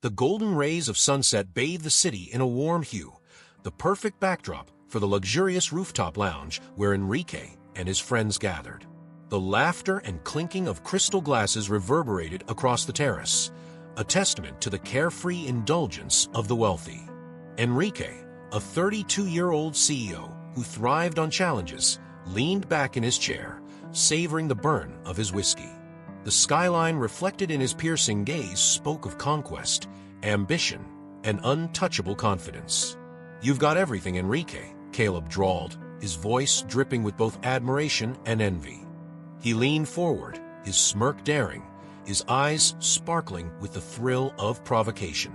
The golden rays of sunset bathed the city in a warm hue, the perfect backdrop for the luxurious rooftop lounge where Enrique and his friends gathered. The laughter and clinking of crystal glasses reverberated across the terrace, a testament to the carefree indulgence of the wealthy. Enrique, a 32-year-old CEO who thrived on challenges, leaned back in his chair, savoring the burn of his whiskey. The skyline reflected in his piercing gaze spoke of conquest, ambition, and untouchable confidence. "You've got everything, Enrique," Caleb drawled, his voice dripping with both admiration and envy. He leaned forward, his smirk daring, his eyes sparkling with the thrill of provocation.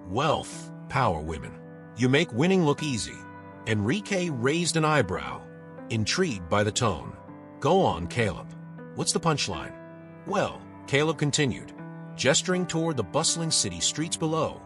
"Wealth, power, women. You make winning look easy." Enrique raised an eyebrow, intrigued by the tone. "Go on, Caleb. What's the punchline?" "Well," Caleb continued, gesturing toward the bustling city streets below,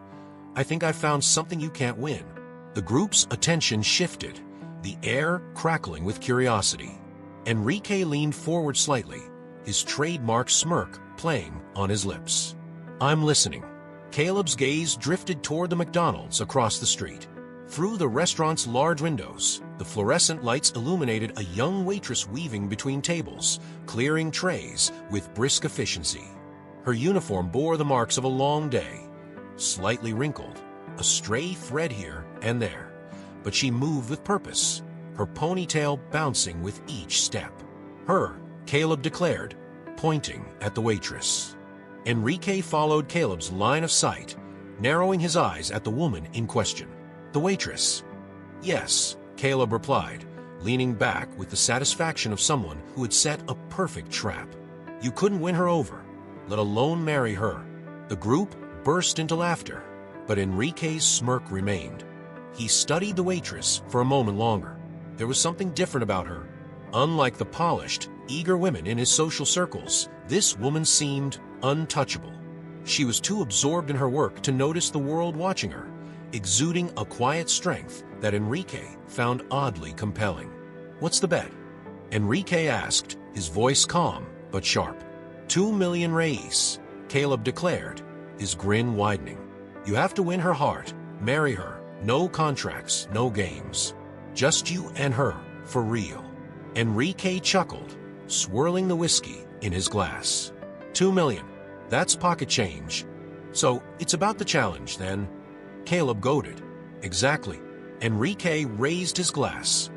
"I think I found something you can't win." The group's attention shifted, the air crackling with curiosity. Enrique leaned forward slightly, his trademark smirk playing on his lips. "I'm listening." Caleb's gaze drifted toward the McDonald's across the street. Through the restaurant's large windows, the fluorescent lights illuminated a young waitress weaving between tables, clearing trays with brisk efficiency. Her uniform bore the marks of a long day, slightly wrinkled, a stray thread here and there, but she moved with purpose, her ponytail bouncing with each step. "Her," Caleb declared, pointing at the waitress. Enrique followed Caleb's line of sight, narrowing his eyes at the woman in question. "The waitress?" "Yes," Caleb replied, leaning back with the satisfaction of someone who had set a perfect trap. "You couldn't win her over, let alone marry her." The group burst into laughter, but Enrique's smirk remained. He studied the waitress for a moment longer. There was something different about her. Unlike the polished, eager women in his social circles, this woman seemed untouchable. She was too absorbed in her work to notice the world watching her, exuding a quiet strength that Enrique found oddly compelling. "What's the bet?" Enrique asked, his voice calm but sharp. $2,000,000, Caleb declared, his grin widening. "You have to win her heart, marry her, no contracts, no games. Just you and her, for real." Enrique chuckled, swirling the whiskey in his glass. $2,000,000, that's pocket change. "So, it's about the challenge, then?" Caleb goaded. "Exactly." Enrique raised his glass,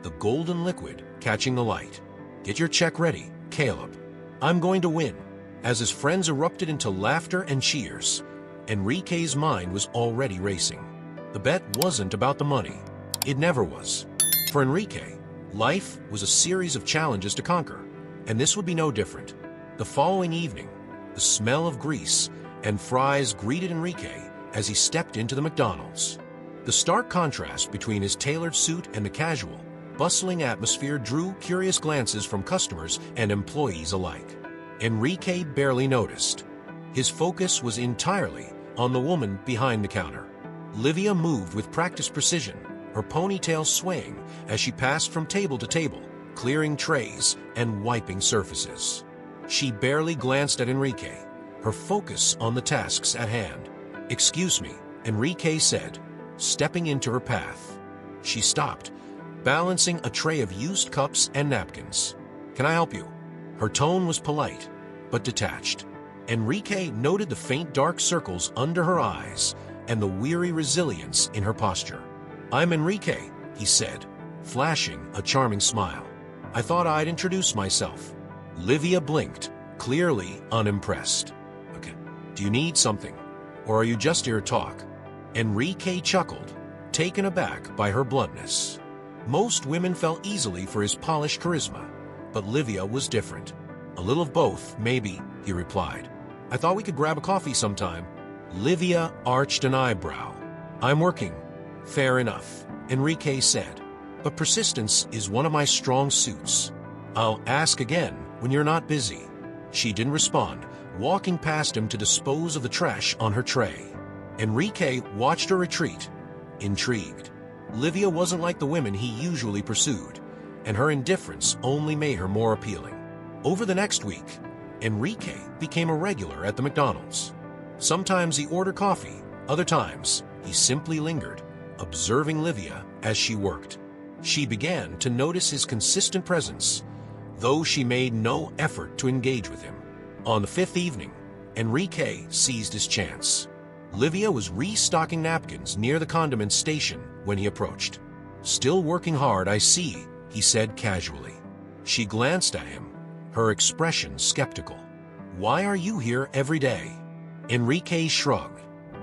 the golden liquid catching the light. "Get your check ready, Caleb. I'm going to win." As his friends erupted into laughter and cheers, Enrique's mind was already racing. The bet wasn't about the money. It never was. For Enrique, life was a series of challenges to conquer, and this would be no different. The following evening, the smell of grease and fries greeted Enrique as he stepped into the McDonald's. The stark contrast between his tailored suit and the casual, bustling atmosphere drew curious glances from customers and employees alike. Enrique barely noticed. His focus was entirely on the woman behind the counter. Livia moved with practiced precision, her ponytail swaying as she passed from table to table, clearing trays and wiping surfaces. She barely glanced at Enrique, her focus on the tasks at hand. "Excuse me," Enrique said, stepping into her path. She stopped, balancing a tray of used cups and napkins. "Can I help you?" Her tone was polite, but detached. Enrique noted the faint dark circles under her eyes and the weary resilience in her posture. "I'm Enrique," he said, flashing a charming smile. "I thought I'd introduce myself." Livia blinked, clearly unimpressed. "Okay, do you need something? Or are you just here to talk?" Enrique chuckled, taken aback by her bluntness. Most women fell easily for his polished charisma, but Livia was different. "A little of both, maybe," he replied. "I thought we could grab a coffee sometime." Livia arched an eyebrow. "I'm working." "Fair enough," Enrique said. "But persistence is one of my strong suits." "I'll ask again when you're not busy." She didn't respond, walking past him to dispose of the trash on her tray. Enrique watched her retreat, intrigued. Livia wasn't like the women he usually pursued, and her indifference only made her more appealing. Over the next week, Enrique became a regular at the McDonald's. Sometimes he ordered coffee, other times he simply lingered, observing Livia as she worked. She began to notice his consistent presence, though she made no effort to engage with him. On the fifth evening, Enrique seized his chance. Livia was restocking napkins near the condiment station when he approached. "Still working hard, I see," he said casually. She glanced at him, her expression skeptical. "Why are you here every day?" Enrique shrugged.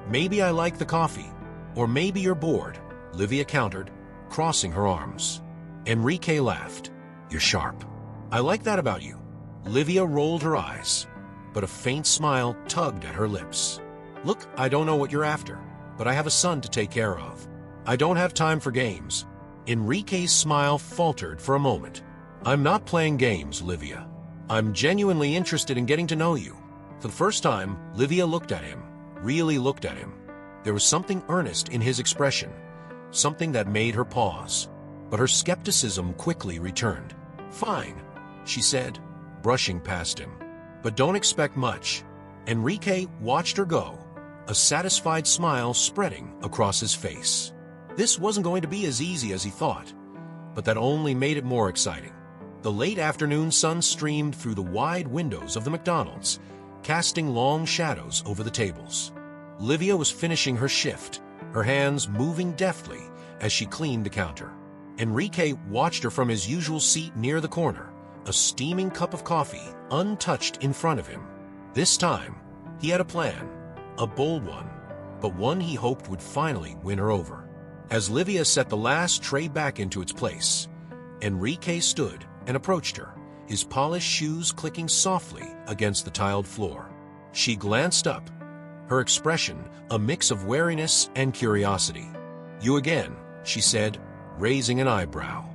"Maybe I like the coffee, or maybe you're bored," Livia countered, crossing her arms. Enrique laughed. "You're sharp. I like that about you." Livia rolled her eyes, but a faint smile tugged at her lips. "Look, I don't know what you're after, but I have a son to take care of. I don't have time for games." Enrique's smile faltered for a moment. "I'm not playing games, Livia. I'm genuinely interested in getting to know you." For the first time, Livia looked at him, really looked at him. There was something earnest in his expression, something that made her pause. But her skepticism quickly returned. "Fine," she said, brushing past him. "But don't expect much." Enrique watched her go, a satisfied smile spreading across his face. This wasn't going to be as easy as he thought, but that only made it more exciting. The late afternoon sun streamed through the wide windows of the McDonald's, casting long shadows over the tables. Livia was finishing her shift, her hands moving deftly as she cleaned the counter. Enrique watched her from his usual seat near the corner, a steaming cup of coffee untouched in front of him. This time, he had a plan, a bold one, but one he hoped would finally win her over. As Livia set the last tray back into its place, Enrique stood and approached her, his polished shoes clicking softly against the tiled floor. She glanced up, her expression a mix of wariness and curiosity. "You again," she said, raising an eyebrow.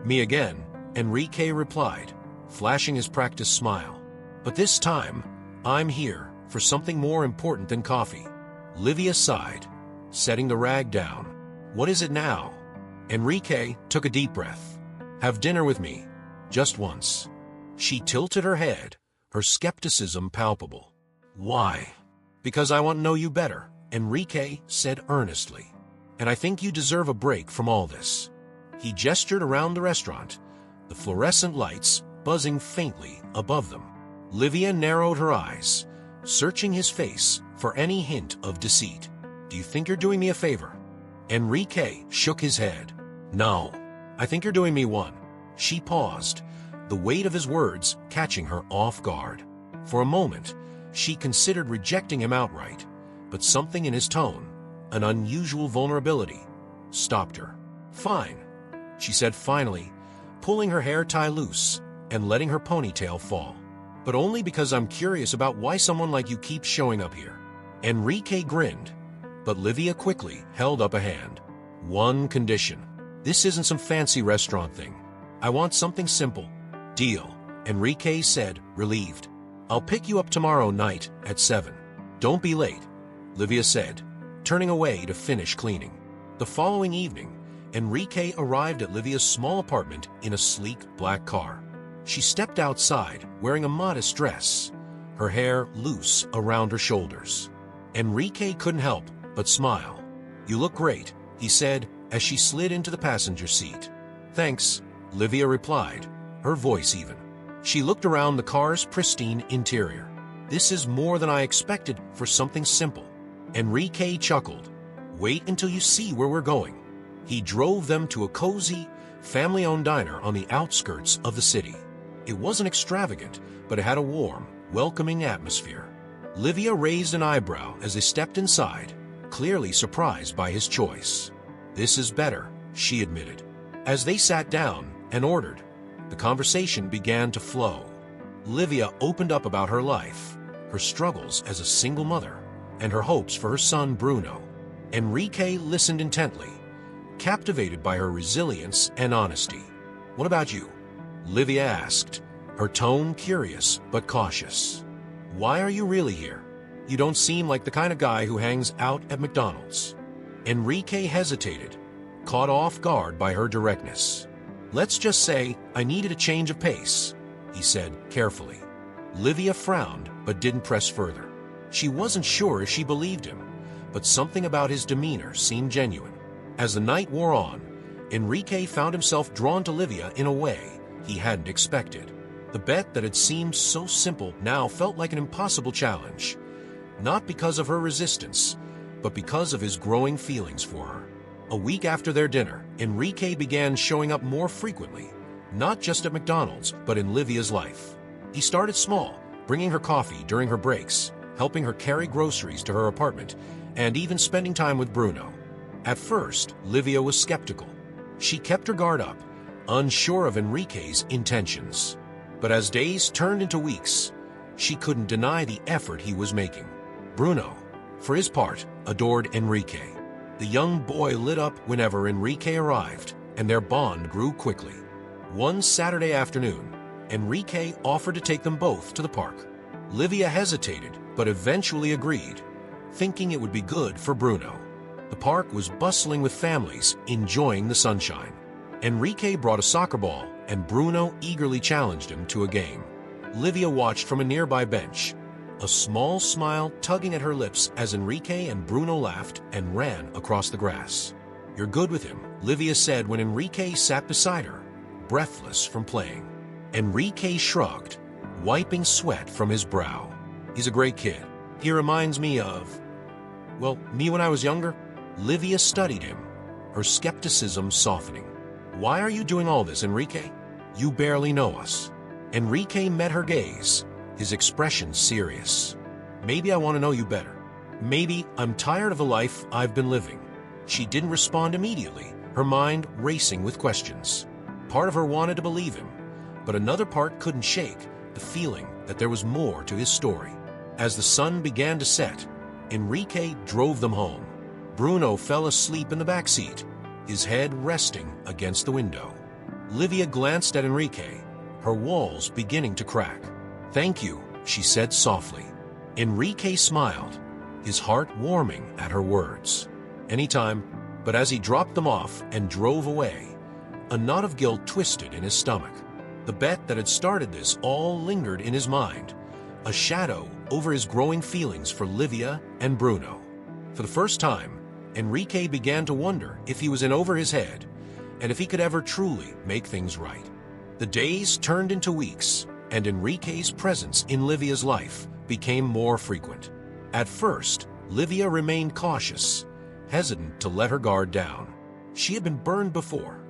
"Me again," Enrique replied, flashing his practiced smile. "But this time, I'm here for something more important than coffee." Livia sighed, setting the rag down. "What is it now?" Enrique took a deep breath. "Have dinner with me, just once." She tilted her head, her skepticism palpable. "Why?" "Because I want to know you better," Enrique said earnestly. "And I think you deserve a break from all this." He gestured around the restaurant, the fluorescent lights buzzing faintly above them. Livia narrowed her eyes, searching his face for any hint of deceit. "Do you think you're doing me a favor?" Enrique shook his head. "No, I think you're doing me one." She paused, the weight of his words catching her off guard. For a moment, she considered rejecting him outright, but something in his tone, an unusual vulnerability, stopped her. "Fine," she said finally, pulling her hair tie loose and letting her ponytail fall. "But only because I'm curious about why someone like you keeps showing up here." Enrique grinned, but Livia quickly held up a hand. "One condition. This isn't some fancy restaurant thing. I want something simple." "Deal," Enrique said, relieved. "I'll pick you up tomorrow night at 7. Don't be late," Livia said, turning away to finish cleaning. The following evening, Enrique arrived at Livia's small apartment in a sleek black car. She stepped outside wearing a modest dress, her hair loose around her shoulders. Enrique couldn't help but smile. "You look great," he said as she slid into the passenger seat. "Thanks," Livia replied, her voice even. She looked around the car's pristine interior. "This is more than I expected for something simple." Enrique chuckled. "Wait until you see where we're going." He drove them to a cozy, family-owned diner on the outskirts of the city. It wasn't extravagant, but it had a warm, welcoming atmosphere. Livia raised an eyebrow as they stepped inside, clearly surprised by his choice. "This is better," she admitted. As they sat down and ordered, the conversation began to flow. Livia opened up about her life, her struggles as a single mother, and her hopes for her son Bruno. Enrique listened intently, captivated by her resilience and honesty. "What about you?" Livia asked, her tone curious but cautious. "Why are you really here? You don't seem like the kind of guy who hangs out at McDonald's." Enrique hesitated, caught off guard by her directness. "Let's just say I needed a change of pace," he said carefully. Livia frowned but didn't press further. She wasn't sure if she believed him, but something about his demeanor seemed genuine. As the night wore on, Enrique found himself drawn to Livia in a way he hadn't expected. The bet that had seemed so simple now felt like an impossible challenge, not because of her resistance, but because of his growing feelings for her. A week after their dinner, Enrique began showing up more frequently, not just at McDonald's, but in Livia's life. He started small, bringing her coffee during her breaks, helping her carry groceries to her apartment, and even spending time with Bruno. At first, Livia was skeptical. She kept her guard up, unsure of Enrique's intentions. But as days turned into weeks, she couldn't deny the effort he was making. Bruno, for his part, adored Enrique. The young boy lit up whenever Enrique arrived, and their bond grew quickly. One Saturday afternoon, Enrique offered to take them both to the park. Livia hesitated, but eventually agreed, thinking it would be good for Bruno. The park was bustling with families enjoying the sunshine. Enrique brought a soccer ball, and Bruno eagerly challenged him to a game. Livia watched from a nearby bench, a small smile tugging at her lips as Enrique and Bruno laughed and ran across the grass. "You're good with him," Livia said when Enrique sat beside her, breathless from playing. Enrique shrugged, wiping sweat from his brow. "He's a great kid. He reminds me of, well, me when I was younger." Livia studied him, her skepticism softening. "Why are you doing all this, Enrique? You barely know us." Enrique met her gaze, his expression serious. "Maybe I want to know you better. Maybe I'm tired of the life I've been living." She didn't respond immediately, her mind racing with questions. Part of her wanted to believe him, but another part couldn't shake the feeling that there was more to his story. As the sun began to set, Enrique drove them home. Bruno fell asleep in the back seat, his head resting against the window. Livia glanced at Enrique, her walls beginning to crack. "Thank you," she said softly. Enrique smiled, his heart warming at her words. "Anytime," but as he dropped them off and drove away, a knot of guilt twisted in his stomach. The bet that had started this all lingered in his mind, a shadow over his growing feelings for Livia and Bruno. For the first time, Enrique began to wonder if he was in over his head, and if he could ever truly make things right. The days turned into weeks, and Enrique's presence in Livia's life became more frequent. At first, Livia remained cautious, hesitant to let her guard down. She had been burned before,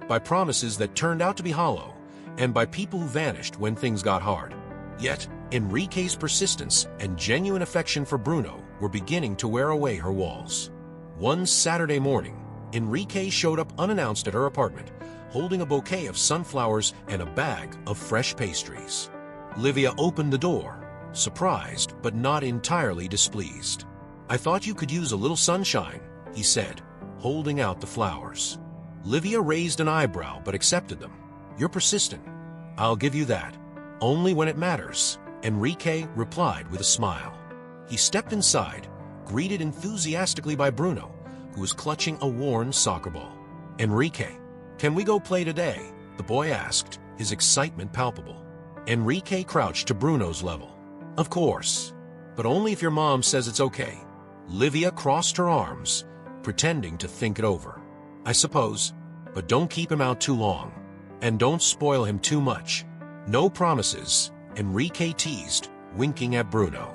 by promises that turned out to be hollow, and by people who vanished when things got hard. Yet, Enrique's persistence and genuine affection for Bruno were beginning to wear away her walls. One Saturday morning, Enrique showed up unannounced at her apartment, holding a bouquet of sunflowers and a bag of fresh pastries. Livia opened the door, surprised but not entirely displeased. "I thought you could use a little sunshine," he said, holding out the flowers. Livia raised an eyebrow but accepted them. "You're persistent. I'll give you that. Only when it matters," Enrique replied with a smile. He stepped inside, greeted enthusiastically by Bruno, who was clutching a worn soccer ball. "Enrique, can we go play today?" the boy asked, his excitement palpable. Enrique crouched to Bruno's level. "Of course, but only if your mom says it's okay." Livia crossed her arms, pretending to think it over. "I suppose, but don't keep him out too long. And don't spoil him too much." "No promises," Enrique teased, winking at Bruno.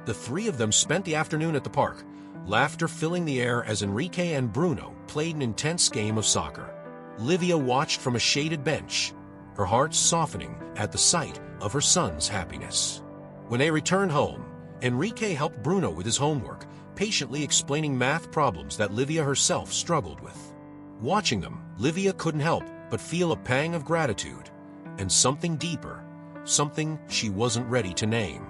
The three of them spent the afternoon at the park, laughter filling the air as Enrique and Bruno played an intense game of soccer. Livia watched from a shaded bench, her heart softening at the sight of her son's happiness. When they returned home, Enrique helped Bruno with his homework, patiently explaining math problems that Livia herself struggled with. Watching them, Livia couldn't help but feel a pang of gratitude, and something deeper, something she wasn't ready to name.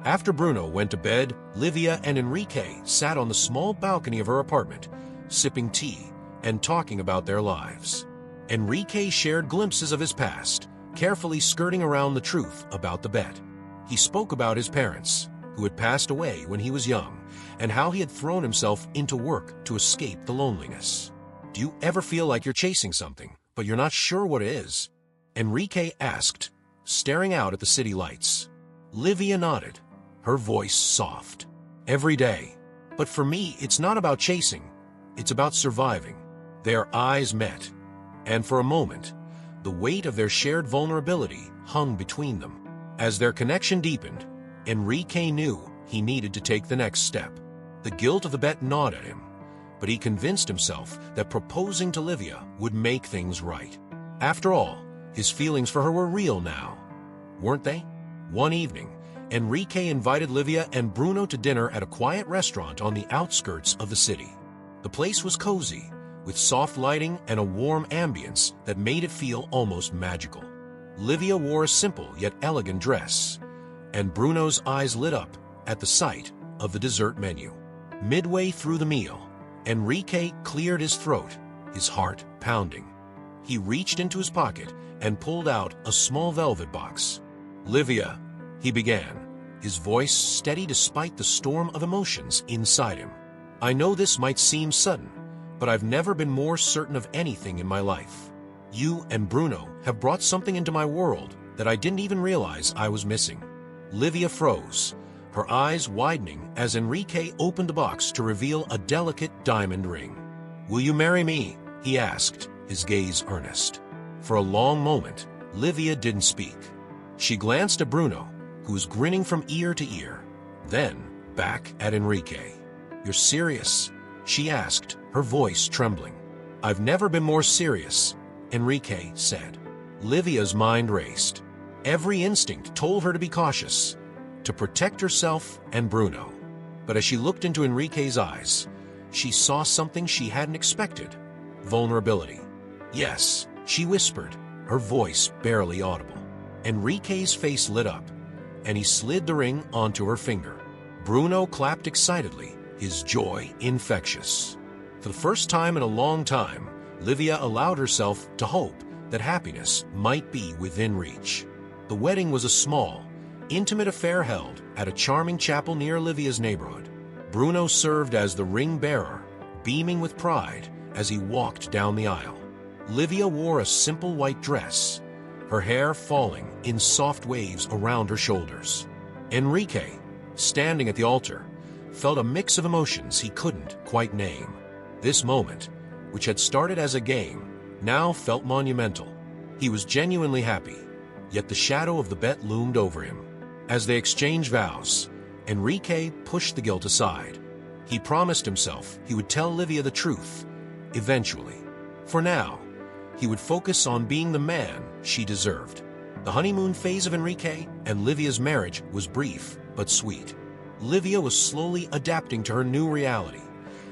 After Bruno went to bed, Livia and Enrique sat on the small balcony of her apartment, sipping tea and talking about their lives. Enrique shared glimpses of his past, carefully skirting around the truth about the bet. He spoke about his parents, who had passed away when he was young, and how he had thrown himself into work to escape the loneliness. "Do you ever feel like you're chasing something, but you're not sure what it is?" Enrique asked, staring out at the city lights. Livia nodded, her voice soft. every day. But for me, it's not about chasing, it's about surviving. Their eyes met, and for a moment, the weight of their shared vulnerability hung between them. As their connection deepened, Enrique knew he needed to take the next step. The guilt of the bet gnawed at him, but he convinced himself that proposing to Livia would make things right. After all, his feelings for her were real now, weren't they? One evening, Enrique invited Livia and Bruno to dinner at a quiet restaurant on the outskirts of the city. The place was cozy, with soft lighting and a warm ambience that made it feel almost magical. Livia wore a simple yet elegant dress, and Bruno's eyes lit up at the sight of the dessert menu. Midway through the meal, Enrique cleared his throat, his heart pounding. He reached into his pocket and pulled out a small velvet box. "Livia," he began, his voice steady despite the storm of emotions inside him. "I know this might seem sudden, but I've never been more certain of anything in my life. You and Bruno have brought something into my world that I didn't even realize I was missing." Livia froze, her eyes widening as Enrique opened the box to reveal a delicate diamond ring. "Will you marry me?" he asked, his gaze earnest. For a long moment, Livia didn't speak. She glanced at Bruno, who was grinning from ear to ear, then back at Enrique. "You're serious?" she asked, her voice trembling. "I've never been more serious," Enrique said. Livia's mind raced. Every instinct told her to be cautious, to protect herself and Bruno. But as she looked into Enrique's eyes, she saw something she hadn't expected: vulnerability. "Yes," she whispered, her voice barely audible. Enrique's face lit up, and he slid the ring onto her finger. Bruno clapped excitedly, his joy infectious. For the first time in a long time, Livia allowed herself to hope that happiness might be within reach. The wedding was a small, intimate affair held at a charming chapel near Livia's neighborhood. Bruno served as the ring bearer, beaming with pride as he walked down the aisle. Livia wore a simple white dress, her hair falling in soft waves around her shoulders. Enrique, standing at the altar, felt a mix of emotions he couldn't quite name. This moment, which had started as a game, now felt monumental. He was genuinely happy, yet the shadow of the bet loomed over him. As they exchanged vows, Enrique pushed the guilt aside. He promised himself he would tell Livia the truth, eventually. For now, he would focus on being the man she deserved. The honeymoon phase of Enrique and Livia's marriage was brief but sweet. Livia was slowly adapting to her new reality,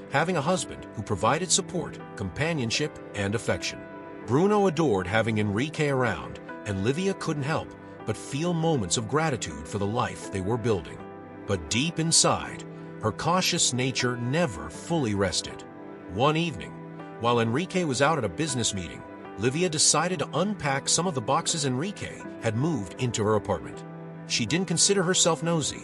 having a husband who provided support, companionship, and affection. Bruno adored having Enrique around, and Livia couldn't help but feel moments of gratitude for the life they were building. But deep inside, her cautious nature never fully rested. One evening, while Enrique was out at a business meeting, Livia decided to unpack some of the boxes Enrique had moved into her apartment. She didn't consider herself nosy.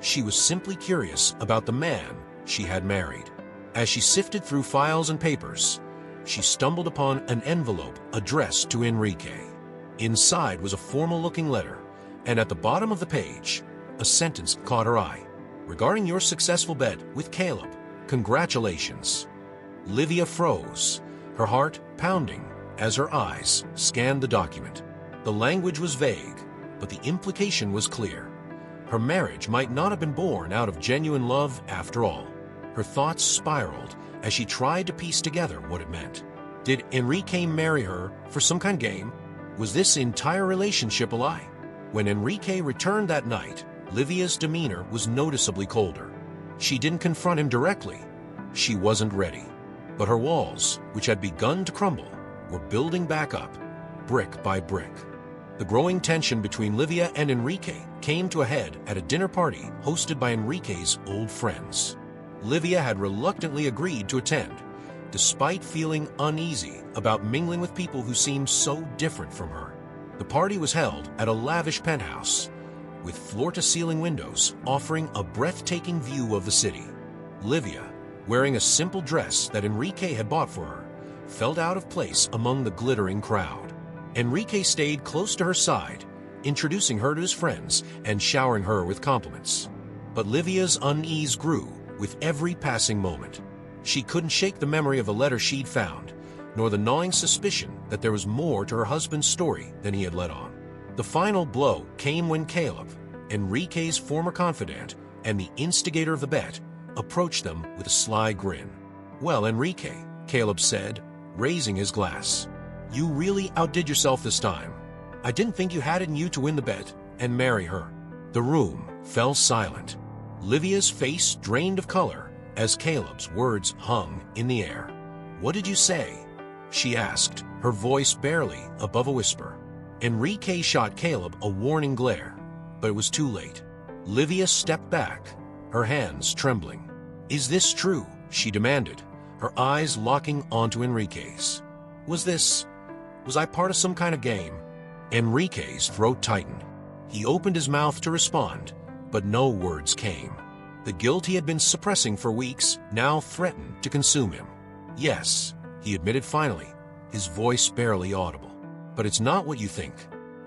She was simply curious about the man she had married. As she sifted through files and papers, she stumbled upon an envelope addressed to Enrique. Inside was a formal-looking letter, and at the bottom of the page, a sentence caught her eye. "Regarding your successful bet with Caleb, congratulations." Livia froze, her heart pounding as her eyes scanned the document. The language was vague, but the implication was clear. Her marriage might not have been born out of genuine love after all. Her thoughts spiraled as she tried to piece together what it meant. Did Enrique marry her for some kind of game? Was this entire relationship a lie? When Enrique returned that night, Livia's demeanor was noticeably colder. She didn't confront him directly. She wasn't ready. But her walls, which had begun to crumble, were building back up, brick by brick. The growing tension between Livia and Enrique came to a head at a dinner party hosted by Enrique's old friends. Livia had reluctantly agreed to attend, despite feeling uneasy about mingling with people who seemed so different from her. The party was held at a lavish penthouse, with floor-to-ceiling windows offering a breathtaking view of the city. Livia, wearing a simple dress that Enrique had bought for her, felt out of place among the glittering crowd. Enrique stayed close to her side, introducing her to his friends and showering her with compliments. But Livia's unease grew with every passing moment. She couldn't shake the memory of a letter she'd found, nor the gnawing suspicion that there was more to her husband's story than he had let on. The final blow came when Caleb, Enrique's former confidant and the instigator of the bet, approached them with a sly grin. "Well, Enrique," Caleb said, raising his glass, "you really outdid yourself this time. I didn't think you had it in you to win the bet and marry her." The room fell silent. Livia's face drained of color as Caleb's words hung in the air. "What did you say?" she asked, her voice barely above a whisper. Enrique shot Caleb a warning glare, but it was too late. Livia stepped back, her hands trembling. "Is this true?" she demanded, her eyes locking onto Enrique's. Was I part of some kind of game?" Enrique's throat tightened. He opened his mouth to respond, but no words came. The guilt he had been suppressing for weeks now threatened to consume him. "Yes," he admitted finally, his voice barely audible. "But it's not what you think.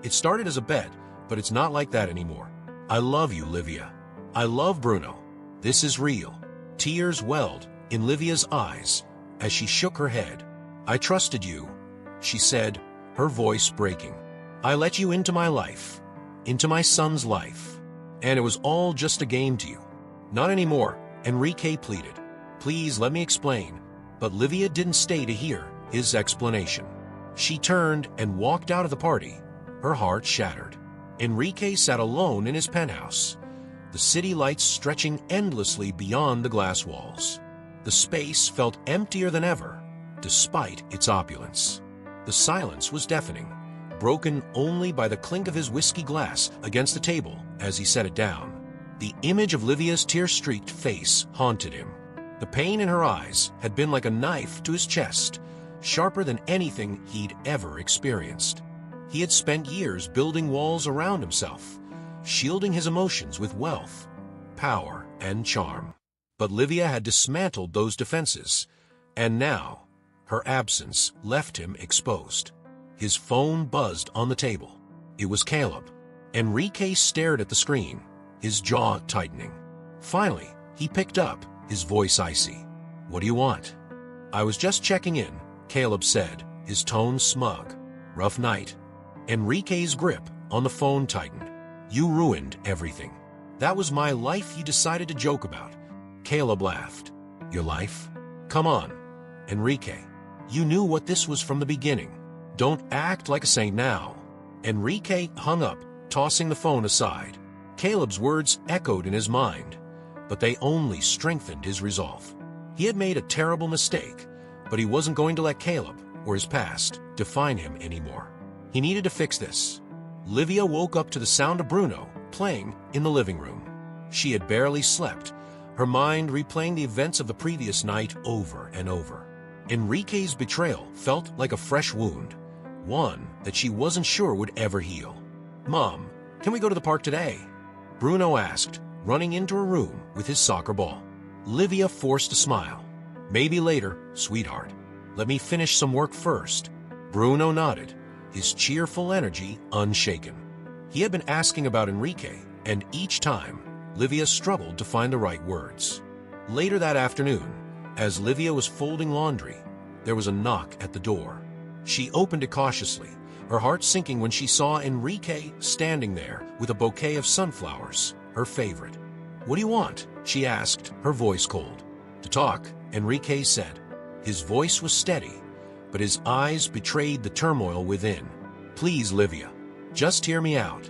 It started as a bet, but it's not like that anymore. I love you, Livia. I love Bruno. This is real." Tears welled in Livia's eyes as she shook her head. "I trusted you," she said, her voice breaking. "I let you into my life, into my son's life, and it was all just a game to you." "Not anymore," Enrique pleaded. "Please let me explain." But Livia didn't stay to hear his explanation. She turned and walked out of the party, her heart shattered. Enrique sat alone in his penthouse, the city lights stretching endlessly beyond the glass walls. The space felt emptier than ever, despite its opulence. The silence was deafening, broken only by the clink of his whiskey glass against the table as he set it down. The image of Livia's tear-streaked face haunted him. The pain in her eyes had been like a knife to his chest, sharper than anything he'd ever experienced. He had spent years building walls around himself, shielding his emotions with wealth, power, and charm. But Livia had dismantled those defenses, and now her absence left him exposed. His phone buzzed on the table. It was Caleb. Enrique stared at the screen, his jaw tightening. Finally, he picked up, his voice icy. "What do you want?" "I was just checking in," Caleb said, his tone smug. "Rough night." Enrique's grip on the phone tightened. "You ruined everything. That was my life you decided to joke about." Caleb laughed. "Your life? Come on, Enrique. You knew what this was from the beginning. Don't act like a saint now." Enrique hung up, tossing the phone aside. Caleb's words echoed in his mind, but they only strengthened his resolve. He had made a terrible mistake, but he wasn't going to let Caleb or his past define him anymore. He needed to fix this. Livia woke up to the sound of Bruno playing in the living room. She had barely slept, her mind replaying the events of the previous night over and over. Enrique's betrayal felt like a fresh wound, one that she wasn't sure would ever heal. "Mom, can we go to the park today?" Bruno asked, running into her room with his soccer ball. Livia forced a smile. "Maybe later, sweetheart. Let me finish some work first." Bruno nodded, his cheerful energy unshaken. He had been asking about Enrique, and each time, Livia struggled to find the right words. Later that afternoon, as Livia was folding laundry, there was a knock at the door. She opened it cautiously, her heart sinking when she saw Enrique standing there with a bouquet of sunflowers, her favorite. "What do you want?" she asked, her voice cold. "To talk," Enrique said. His voice was steady, but his eyes betrayed the turmoil within. "Please, Livia, just hear me out."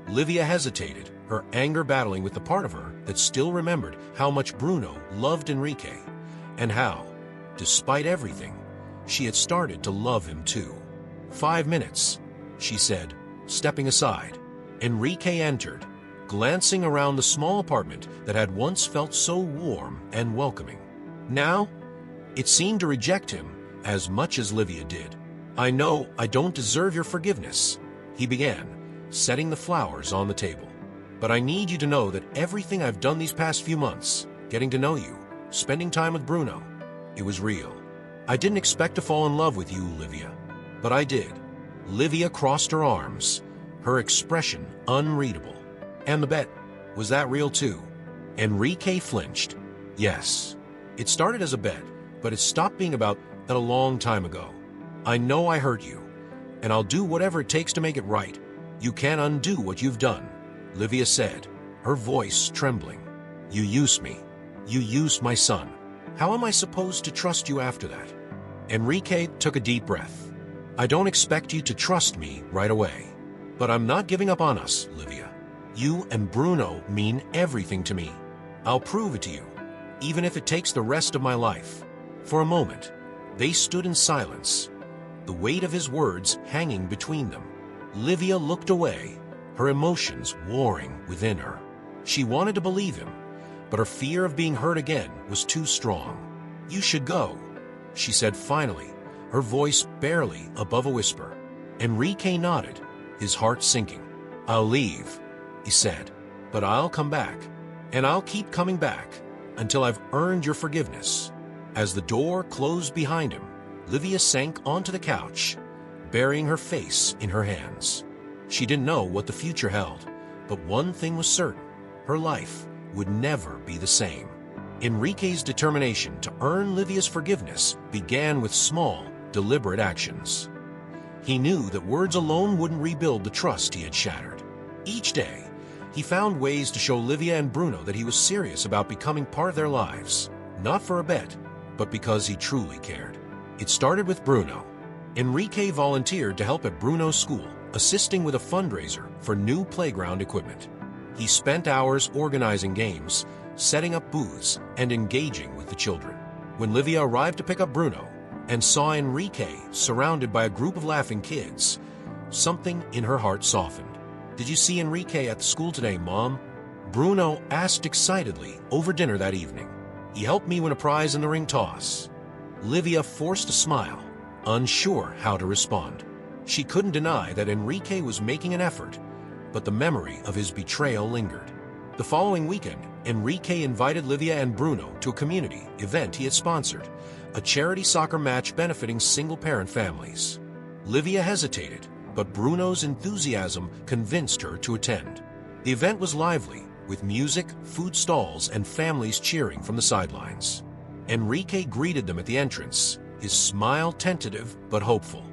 Livia hesitated, her anger battling with the part of her that still remembered how much Bruno loved Enrique, and how, despite everything, she had started to love him too. "5 minutes," she said, stepping aside. Enrique entered, glancing around the small apartment that had once felt so warm and welcoming. Now, it seemed to reject him as much as Livia did. "I know I don't deserve your forgiveness," he began, setting the flowers on the table. "But I need you to know that everything I've done these past few months, getting to know you, spending time with Bruno, it was real. I didn't expect to fall in love with you, Livia, but I did." Livia crossed her arms, her expression unreadable. "And the bet, was that real too?" Enrique flinched. Yes. It started as a bet, but it stopped being about that a long time ago. I know I hurt you, and I'll do whatever it takes to make it right. You can't undo what you've done, Livia said, her voice trembling. You used me. You used my son. How am I supposed to trust you after that? Enrique took a deep breath. I don't expect you to trust me right away. But I'm not giving up on us, Livia. You and Bruno mean everything to me. I'll prove it to you, even if it takes the rest of my life. For a moment, they stood in silence, the weight of his words hanging between them. Livia looked away, her emotions warring within her. She wanted to believe him, but her fear of being hurt again was too strong. You should go, she said finally, her voice barely above a whisper. Enrique nodded, his heart sinking. I'll leave, he said, but I'll come back, and I'll keep coming back until I've earned your forgiveness. As the door closed behind him, Livia sank onto the couch, burying her face in her hands. She didn't know what the future held, but one thing was certain: her life would never be the same. Enrique's determination to earn Livia's forgiveness began with small, deliberate actions. He knew that words alone wouldn't rebuild the trust he had shattered. Each day, he found ways to show Livia and Bruno that he was serious about becoming part of their lives, not for a bet, but because he truly cared. It started with Bruno. Enrique volunteered to help at Bruno's school, assisting with a fundraiser for new playground equipment. He spent hours organizing games, setting up booths, and engaging with the children. When Livia arrived to pick up Bruno and saw Enrique surrounded by a group of laughing kids, something in her heart softened. Did you see Enrique at the school today, Mom? Bruno asked excitedly over dinner that evening. He helped me win a prize in the ring toss. Livia forced a smile, unsure how to respond. She couldn't deny that Enrique was making an effort, but the memory of his betrayal lingered. The following weekend, Enrique invited Livia and Bruno to a community event he had sponsored, a charity soccer match benefiting single-parent families. Livia hesitated, but Bruno's enthusiasm convinced her to attend. The event was lively, with music, food stalls, and families cheering from the sidelines. Enrique greeted them at the entrance, his smile tentative but hopeful.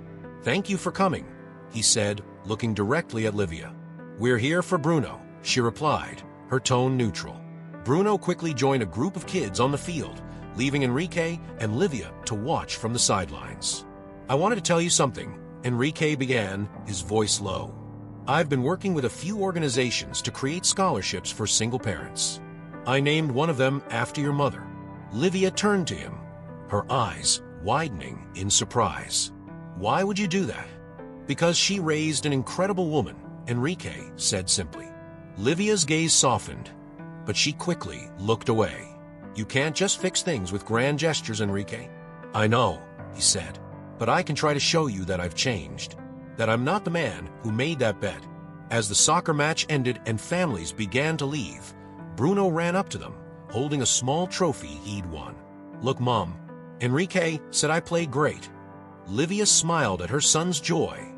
Thank you for coming, he said, looking directly at Livia. We're here for Bruno, she replied, her tone neutral. Bruno quickly joined a group of kids on the field, leaving Enrique and Livia to watch from the sidelines. I wanted to tell you something, Enrique began, his voice low. I've been working with a few organizations to create scholarships for single parents. I named one of them after your mother. Livia turned to him, her eyes widening in surprise. Why would you do that? Because she raised an incredible woman, Enrique said simply. Livia's gaze softened, but she quickly looked away. You can't just fix things with grand gestures, Enrique. I know, he said, but I can try to show you that I've changed, that I'm not the man who made that bet. As the soccer match ended and families began to leave, Bruno ran up to them, holding a small trophy he'd won. Look, Mom, Enrique said I played great. Livia smiled at her son's joy,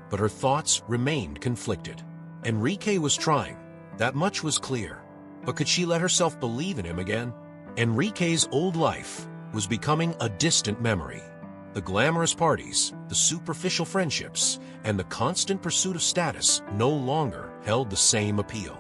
but her thoughts remained conflicted. Enrique was trying, that much was clear, but could she let herself believe in him again? Enrique's old life was becoming a distant memory. The glamorous parties, the superficial friendships, and the constant pursuit of status no longer held the same appeal.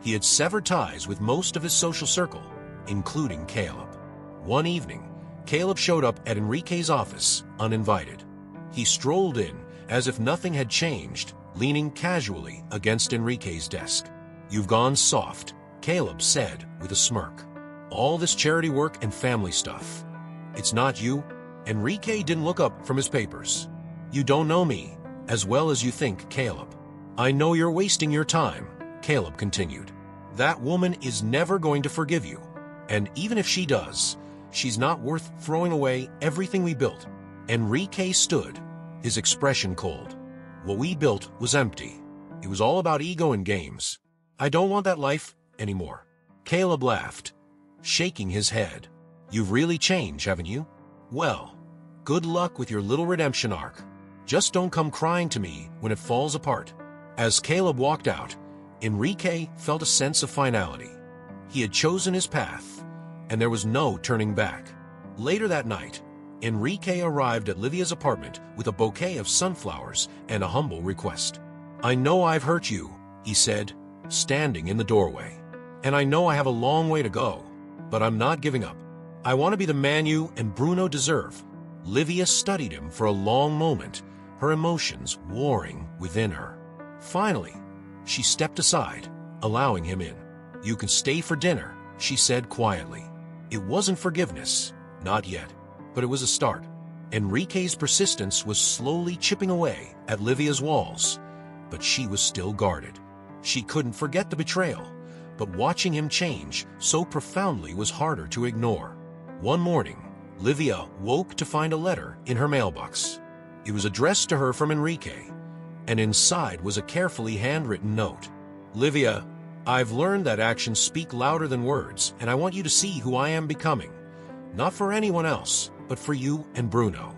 He had severed ties with most of his social circle, including Caleb. One evening, Caleb showed up at Enrique's office, uninvited. He strolled in as if nothing had changed, leaning casually against Enrique's desk. You've gone soft, Caleb said with a smirk. All this charity work and family stuff. It's not you? Enrique didn't look up from his papers. You don't know me as well as you think, Caleb. I know you're wasting your time, Caleb continued. That woman is never going to forgive you. And even if she does, she's not worth throwing away everything we built. Enrique stood, his expression cold. What we built was empty. It was all about ego and games. I don't want that life anymore. Caleb laughed, shaking his head. You've really changed, haven't you? Well, good luck with your little redemption arc. Just don't come crying to me when it falls apart. As Caleb walked out, Enrique felt a sense of finality. He had chosen his path, and there was no turning back. Later that night, Enrique arrived at Livia's apartment with a bouquet of sunflowers and a humble request. "I know I've hurt you," he said, standing in the doorway. "And I know I have a long way to go, but I'm not giving up. I want to be the man you and Bruno deserve." Livia studied him for a long moment, her emotions warring within her. Finally, she stepped aside, allowing him in. "You can stay for dinner," she said quietly. It wasn't forgiveness, not yet, but it was a start. Enrique's persistence was slowly chipping away at Livia's walls, but she was still guarded. She couldn't forget the betrayal, but watching him change so profoundly was harder to ignore. One morning, Livia woke to find a letter in her mailbox. It was addressed to her from Enrique, and inside was a carefully handwritten note. "Livia, I've learned that actions speak louder than words, and I want you to see who I am becoming. Not for anyone else, but for you and Bruno.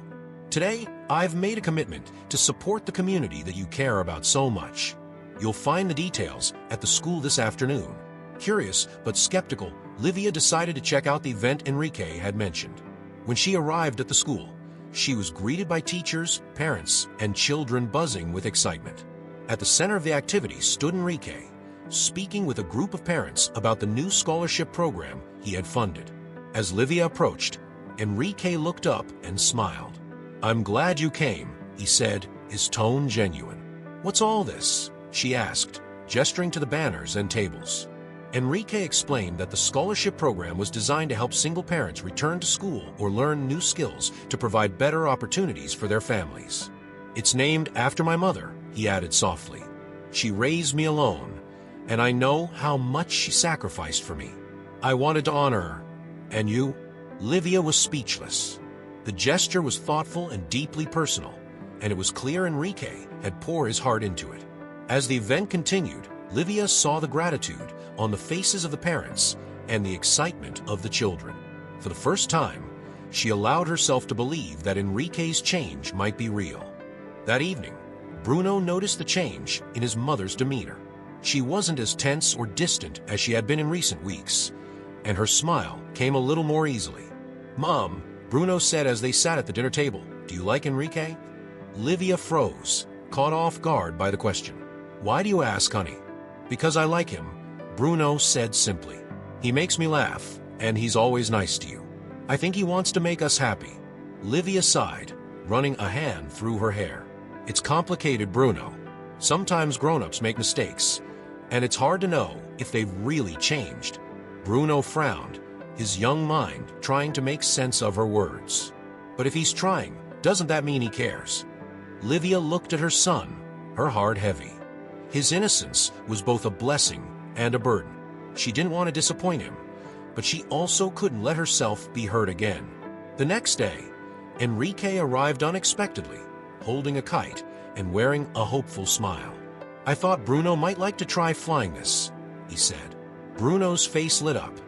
Today, I've made a commitment to support the community that you care about so much. You'll find the details at the school this afternoon." Curious but skeptical, Livia decided to check out the event Enrique had mentioned. When she arrived at the school, she was greeted by teachers, parents, and children buzzing with excitement. At the center of the activity stood Enrique, speaking with a group of parents about the new scholarship program he had funded. As Livia approached, Enrique looked up and smiled. "I'm glad you came," he said, his tone genuine. "What's all this?" she asked, gesturing to the banners and tables. Enrique explained that the scholarship program was designed to help single parents return to school or learn new skills to provide better opportunities for their families. "It's named after my mother," he added softly. "She raised me alone, and I know how much she sacrificed for me. I wanted to honor her. And you?" Livia was speechless. The gesture was thoughtful and deeply personal, and it was clear Enrique had poured his heart into it. As the event continued, Livia saw the gratitude on the faces of the parents and the excitement of the children. For the first time, she allowed herself to believe that Enrique's change might be real. That evening, Bruno noticed the change in his mother's demeanor. She wasn't as tense or distant as she had been in recent weeks, and her smile came a little more easily. "Mom," Bruno said as they sat at the dinner table, "do you like Enrique?" Livia froze, caught off guard by the question. "Why do you ask, honey?" "Because I like him," Bruno said simply. "He makes me laugh, and he's always nice to you. I think he wants to make us happy." Livia sighed, running a hand through her hair. "It's complicated, Bruno. Sometimes grown-ups make mistakes, and it's hard to know if they've really changed." Bruno frowned, his young mind trying to make sense of her words. "But if he's trying, doesn't that mean he cares?" Livia looked at her son, her heart heavy. His innocence was both a blessing and a burden. She didn't want to disappoint him, but she also couldn't let herself be hurt again. The next day, Enrique arrived unexpectedly, holding a kite and wearing a hopeful smile. "I thought Bruno might like to try flying this," he said. Bruno's face lit up,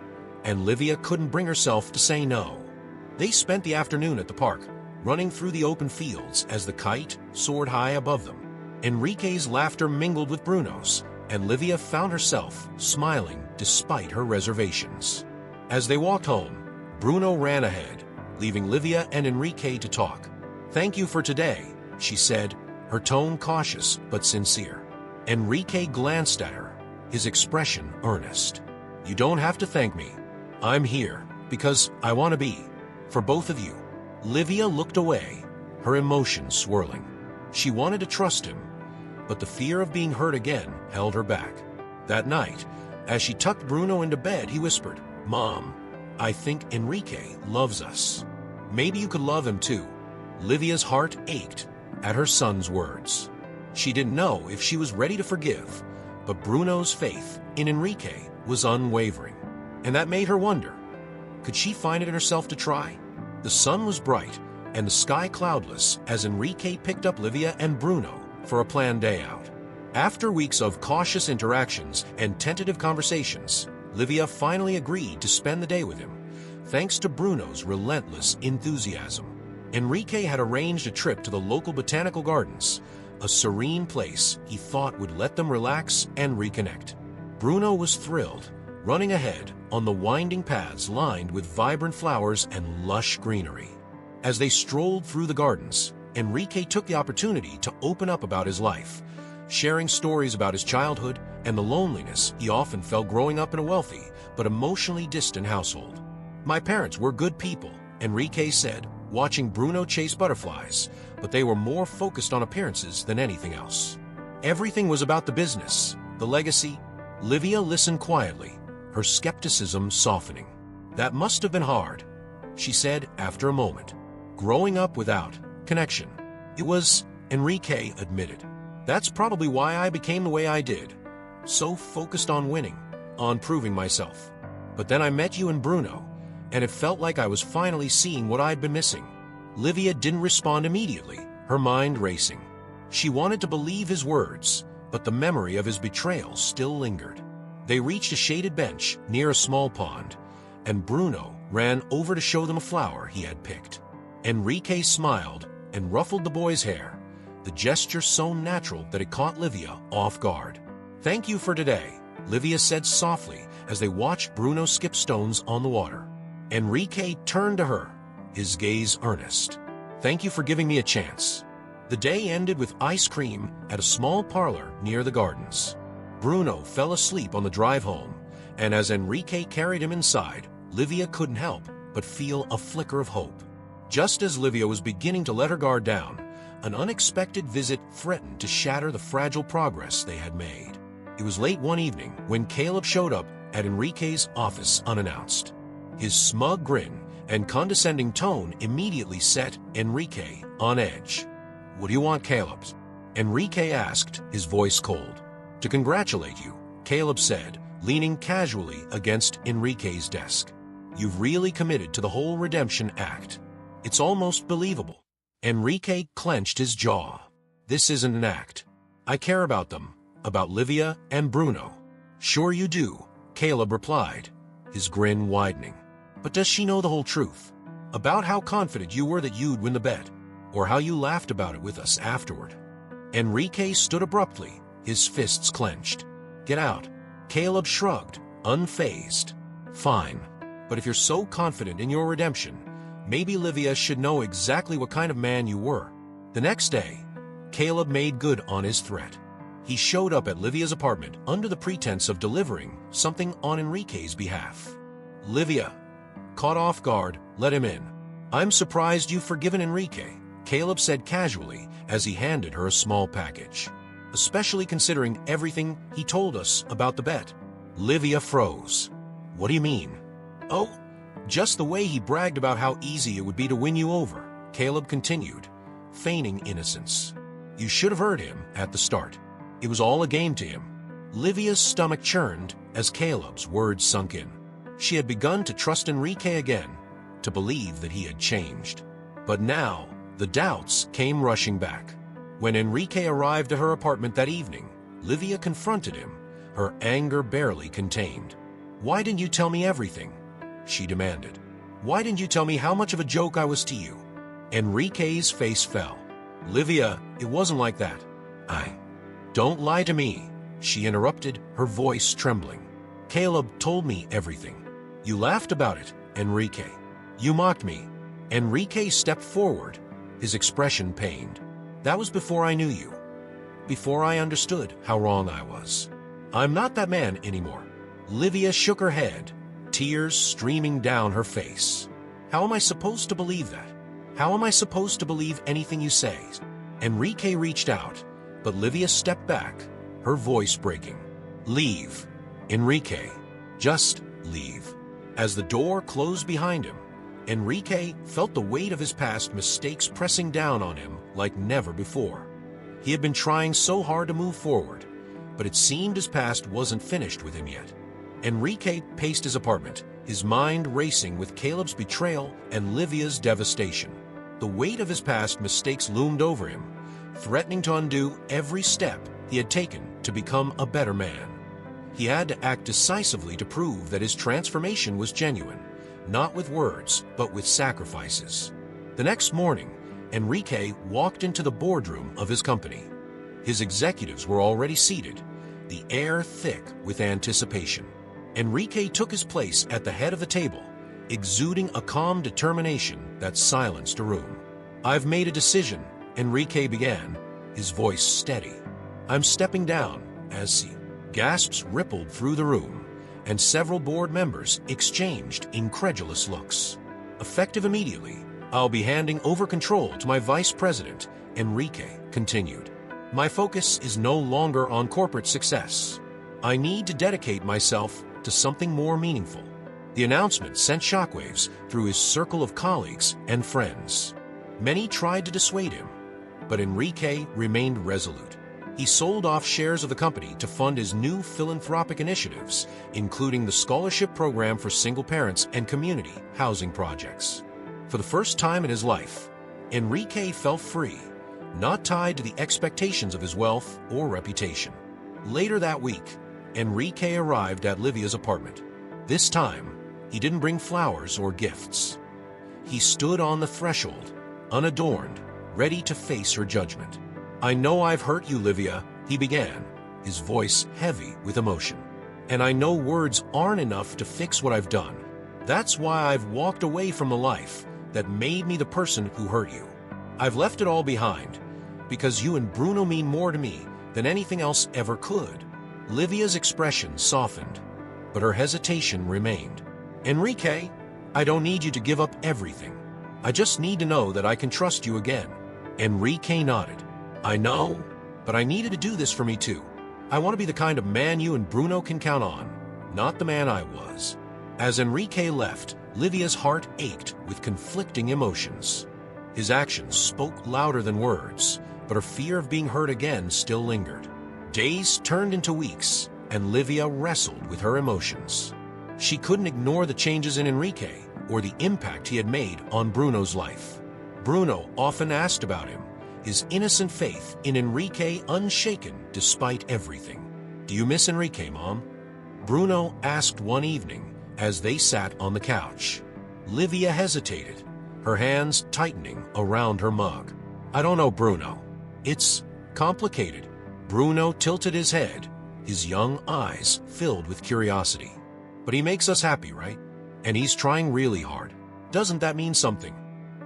and Livia couldn't bring herself to say no. They spent the afternoon at the park, running through the open fields as the kite soared high above them. Enrique's laughter mingled with Bruno's, and Livia found herself smiling despite her reservations. As they walked home, Bruno ran ahead, leaving Livia and Enrique to talk. "Thank you for today," she said, her tone cautious but sincere. Enrique glanced at her, his expression earnest. "You don't have to thank me. I'm here because I want to be for both of you." Livia looked away, her emotions swirling. She wanted to trust him, but the fear of being hurt again held her back. That night, as she tucked Bruno into bed, he whispered, "Mom, I think Enrique loves us. Maybe you could love him too." Livia's heart ached at her son's words. She didn't know if she was ready to forgive, but Bruno's faith in Enrique was unwavering, and that made her wonder, could she find it in herself to try? The sun was bright and the sky cloudless as Enrique picked up Livia and Bruno for a planned day out. After weeks of cautious interactions and tentative conversations, Livia finally agreed to spend the day with him, thanks to Bruno's relentless enthusiasm. Enrique had arranged a trip to the local botanical gardens, a serene place he thought would let them relax and reconnect. Bruno was thrilled, running ahead on the winding paths lined with vibrant flowers and lush greenery. As they strolled through the gardens, Enrique took the opportunity to open up about his life, sharing stories about his childhood and the loneliness he often felt growing up in a wealthy but emotionally distant household. "My parents were good people," Enrique said, watching Bruno chase butterflies, but they were more focused on appearances than anything else. Everything was about the business, the legacy. Livia listened quietly, her skepticism softening. "That must have been hard," she said after a moment. "Growing up without connection." "It was," Enrique admitted. "That's probably why I became the way I did. So focused on winning, on proving myself. But then I met you and Bruno, and it felt like I was finally seeing what I'd been missing." Livia didn't respond immediately, her mind racing. She wanted to believe his words, but the memory of his betrayal still lingered. They reached a shaded bench near a small pond, and Bruno ran over to show them a flower he had picked. Enrique smiled and ruffled the boy's hair, the gesture so natural that it caught Livia off guard. "Thank you for today," Livia said softly as they watched Bruno skip stones on the water. Enrique turned to her, his gaze earnest. "Thank you for giving me a chance." The day ended with ice cream at a small parlor near the gardens. Bruno fell asleep on the drive home, and as Enrique carried him inside, Livia couldn't help but feel a flicker of hope. Just as Livia was beginning to let her guard down, an unexpected visit threatened to shatter the fragile progress they had made. It was late one evening when Caleb showed up at Enrique's office unannounced. His smug grin and condescending tone immediately set Enrique on edge. "What do you want, Caleb?" Enrique asked, his voice cold. "To congratulate you," Caleb said, leaning casually against Enrique's desk. "You've really committed to the whole redemption act. It's almost believable." Enrique clenched his jaw. "This isn't an act. I care about them, about Livia and Bruno." "Sure you do," Caleb replied, his grin widening. "But does she know the whole truth? About how confident you were that you'd win the bet, or how you laughed about it with us afterward?" Enrique stood abruptly, his fists clenched. "Get out." Caleb shrugged, unfazed. "Fine. But if you're so confident in your redemption, maybe Livia should know exactly what kind of man you were." The next day, Caleb made good on his threat. He showed up at Livia's apartment under the pretense of delivering something on Enrique's behalf. Livia, caught off guard, let him in. "I'm surprised you've forgiven Enrique," Caleb said casually as he handed her a small package. "Especially considering everything he told us about the bet." Livia froze. "What do you mean?" "Oh, just the way he bragged about how easy it would be to win you over," Caleb continued, feigning innocence. "You should have heard him at the start. It was all a game to him." Livia's stomach churned as Caleb's words sunk in. She had begun to trust Enrique again, to believe that he had changed. But now, the doubts came rushing back. When Enrique arrived at her apartment that evening, Livia confronted him, her anger barely contained. "Why didn't you tell me everything?" she demanded. "Why didn't you tell me how much of a joke I was to you?" Enrique's face fell. "Livia, it wasn't like that. Don't lie to me," she interrupted, her voice trembling. "Caleb told me everything. You laughed about it, Enrique. You mocked me." Enrique stepped forward, his expression pained. "That was before I knew you, before I understood how wrong I was. I'm not that man anymore." Livia shook her head, tears streaming down her face. "How am I supposed to believe that? How am I supposed to believe anything you say?" Enrique reached out, but Livia stepped back, her voice breaking. "Leave, Enrique. Just leave." As the door closed behind him, Enrique felt the weight of his past mistakes pressing down on him like never before. He had been trying so hard to move forward, but it seemed his past wasn't finished with him yet. Enrique paced his apartment, his mind racing with Caleb's betrayal and Livia's devastation. The weight of his past mistakes loomed over him, threatening to undo every step he had taken to become a better man. He had to act decisively to prove that his transformation was genuine, not with words, but with sacrifices. The next morning, Enrique walked into the boardroom of his company. His executives were already seated, the air thick with anticipation. Enrique took his place at the head of the table, exuding a calm determination that silenced a room. "I've made a decision," Enrique began, his voice steady. "I'm stepping down," as gasps rippled through the room, and several board members exchanged incredulous looks. "Effective immediately, I'll be handing over control to my vice president," Enrique continued. "My focus is no longer on corporate success. I need to dedicate myself to something more meaningful." The announcement sent shockwaves through his circle of colleagues and friends. Many tried to dissuade him, but Enrique remained resolute. He sold off shares of the company to fund his new philanthropic initiatives, including the scholarship program for single parents and community housing projects. For the first time in his life, Enrique felt free, not tied to the expectations of his wealth or reputation. Later that week, Enrique arrived at Livia's apartment. This time, he didn't bring flowers or gifts. He stood on the threshold, unadorned, ready to face her judgment. "I know I've hurt you, Livia," he began, his voice heavy with emotion. "And I know words aren't enough to fix what I've done. That's why I've walked away from the life that made me the person who hurt you. I've left it all behind, because you and Bruno mean more to me than anything else ever could." Livia's expression softened, but her hesitation remained. "Enrique, I don't need you to give up everything. I just need to know that I can trust you again." Enrique nodded. "I know, but I needed to do this for me too. I want to be the kind of man you and Bruno can count on, not the man I was." As Enrique left, Livia's heart ached with conflicting emotions. His actions spoke louder than words, but her fear of being hurt again still lingered. Days turned into weeks, and Livia wrestled with her emotions. She couldn't ignore the changes in Enrique or the impact he had made on Bruno's life. Bruno often asked about him, his innocent faith in Enrique unshaken despite everything. "Do you miss Enrique, Mom?" Bruno asked one evening as they sat on the couch. Livia hesitated, her hands tightening around her mug. "I don't know, Bruno. It's complicated." Bruno tilted his head, his young eyes filled with curiosity. "But he makes us happy, right? And he's trying really hard. Doesn't that mean something?"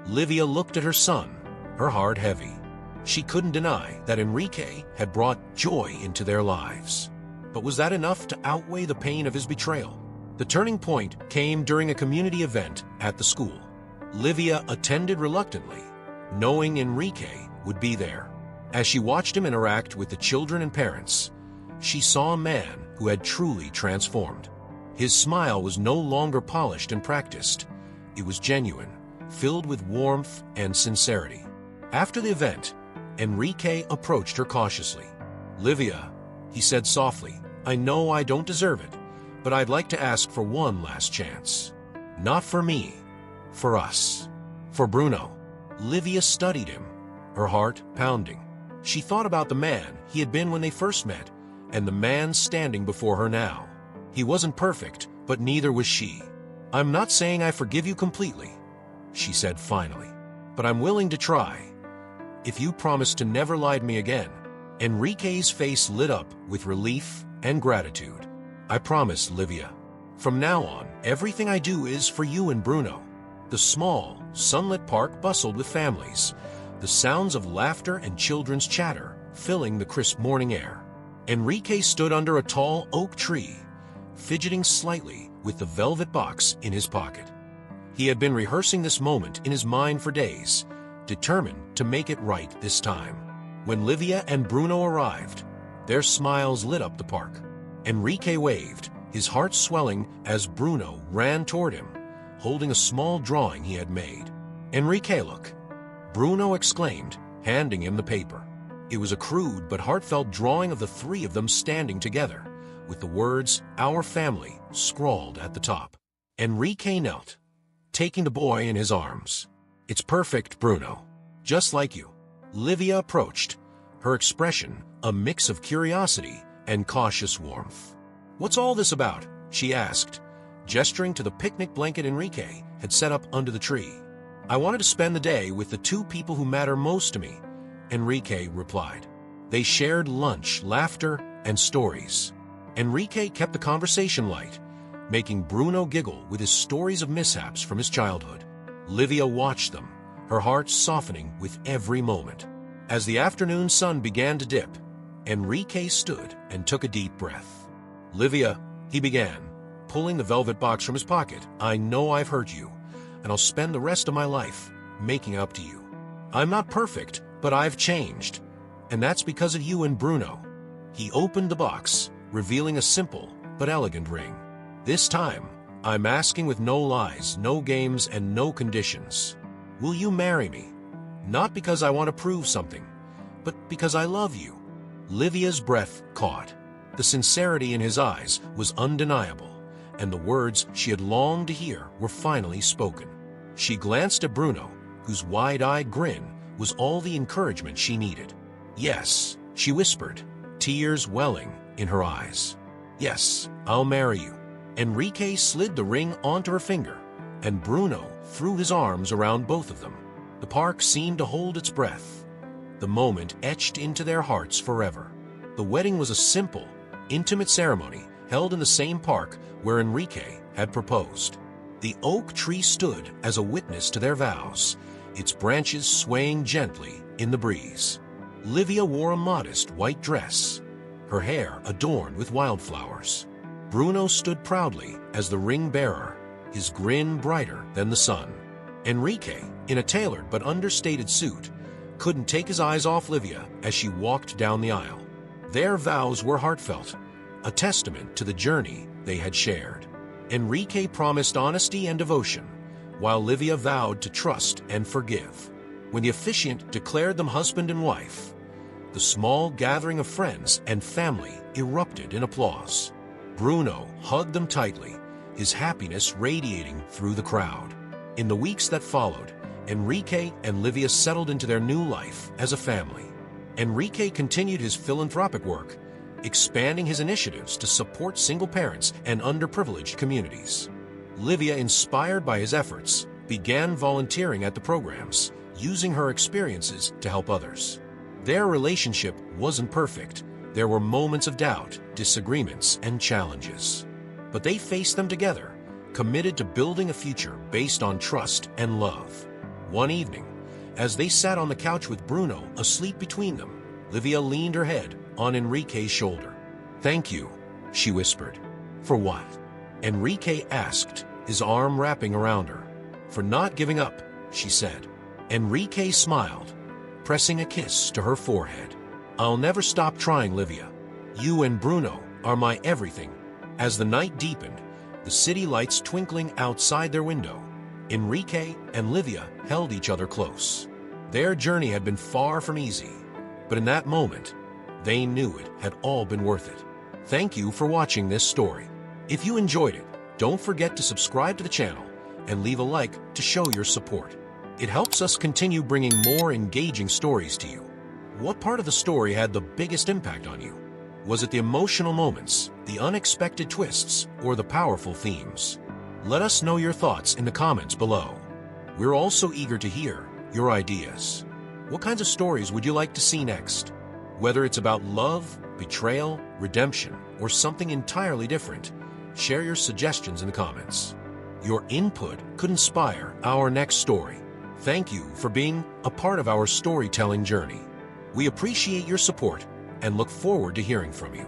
Livia looked at her son, her heart heavy. She couldn't deny that Enrique had brought joy into their lives. But was that enough to outweigh the pain of his betrayal? The turning point came during a community event at the school. Livia attended reluctantly, knowing Enrique would be there. As she watched him interact with the children and parents, she saw a man who had truly transformed. His smile was no longer polished and practiced. It was genuine, filled with warmth and sincerity. After the event, Enrique approached her cautiously. "Livia," he said softly, "I know I don't deserve it, but I'd like to ask for one last chance. Not for me, for us. For Bruno." Livia studied him, her heart pounding. She thought about the man he had been when they first met, and the man standing before her now. He wasn't perfect, but neither was she. "I'm not saying I forgive you completely," she said finally, "but I'm willing to try. If you promise to never lie to me again." Enrique's face lit up with relief and gratitude. "I promise, Livia. From now on, everything I do is for you and Bruno." The small, sunlit park bustled with families, the sounds of laughter and children's chatter filling the crisp morning air. Enrique stood under a tall oak tree, fidgeting slightly with the velvet box in his pocket. He had been rehearsing this moment in his mind for days, determined to make it right this time. When Livia and Bruno arrived, their smiles lit up the park. Enrique waved, his heart swelling as Bruno ran toward him, holding a small drawing he had made. "Enrique, look," Bruno exclaimed, handing him the paper. It was a crude but heartfelt drawing of the three of them standing together, with the words, "Our family," scrawled at the top. Enrique knelt, taking the boy in his arms. "It's perfect, Bruno. Just like you." Livia approached, her expression a mix of curiosity and cautious warmth. "What's all this about?" she asked, gesturing to the picnic blanket Enrique had set up under the tree. "I wanted to spend the day with the two people who matter most to me," Enrique replied. They shared lunch, laughter, and stories. Enrique kept the conversation light, making Bruno giggle with his stories of mishaps from his childhood. Livia watched them, her heart softening with every moment. As the afternoon sun began to dip, Enrique stood and took a deep breath. "Livia," he began, pulling the velvet box from his pocket, "I know I've hurt you, and I'll spend the rest of my life making up to you. I'm not perfect, but I've changed, and that's because of you and Bruno." He opened the box, revealing a simple but elegant ring. "This time, I'm asking with no lies, no games, and no conditions. Will you marry me? Not because I want to prove something, but because I love you." Livia's breath caught. The sincerity in his eyes was undeniable, and the words she had longed to hear were finally spoken. She glanced at Bruno, whose wide-eyed grin was all the encouragement she needed. "Yes," she whispered, tears welling in her eyes. "Yes, I'll marry you." Enrique slid the ring onto her finger, and Bruno threw his arms around both of them. The park seemed to hold its breath, the moment etched into their hearts forever. The wedding was a simple, intimate ceremony held in the same park where Enrique had proposed. The oak tree stood as a witness to their vows, its branches swaying gently in the breeze. Livia wore a modest white dress, her hair adorned with wildflowers. Bruno stood proudly as the ring bearer, his grin brighter than the sun. Enrique, in a tailored but understated suit, couldn't take his eyes off Livia as she walked down the aisle. Their vows were heartfelt, a testament to the journey they had shared. Enrique promised honesty and devotion, while Livia vowed to trust and forgive. When the officiant declared them husband and wife, the small gathering of friends and family erupted in applause. Bruno hugged them tightly, his happiness radiating through the crowd. In the weeks that followed, Enrique and Livia settled into their new life as a family. Enrique continued his philanthropic work, expanding his initiatives to support single parents and underprivileged communities. Livia, inspired by his efforts, began volunteering at the programs, using her experiences to help others. Their relationship wasn't perfect. There were moments of doubt, disagreements, and challenges. But they faced them together, committed to building a future based on trust and love. One evening, as they sat on the couch with Bruno asleep between them, Livia leaned her head on Enrique's shoulder. "Thank you," she whispered. "For what?" Enrique asked, his arm wrapping around her. "For not giving up," she said. Enrique smiled, pressing a kiss to her forehead. "I'll never stop trying, Livia. You and Bruno are my everything." As the night deepened, the city lights twinkling outside their window, Enrique and Livia held each other close. Their journey had been far from easy, but in that moment, they knew it had all been worth it. Thank you for watching this story. If you enjoyed it, don't forget to subscribe to the channel and leave a like to show your support. It helps us continue bringing more engaging stories to you. What part of the story had the biggest impact on you? Was it the emotional moments, the unexpected twists, or the powerful themes? Let us know your thoughts in the comments below. We're also eager to hear your ideas. What kinds of stories would you like to see next? Whether it's about love, betrayal, redemption, or something entirely different, share your suggestions in the comments. Your input could inspire our next story. Thank you for being a part of our storytelling journey. We appreciate your support and look forward to hearing from you.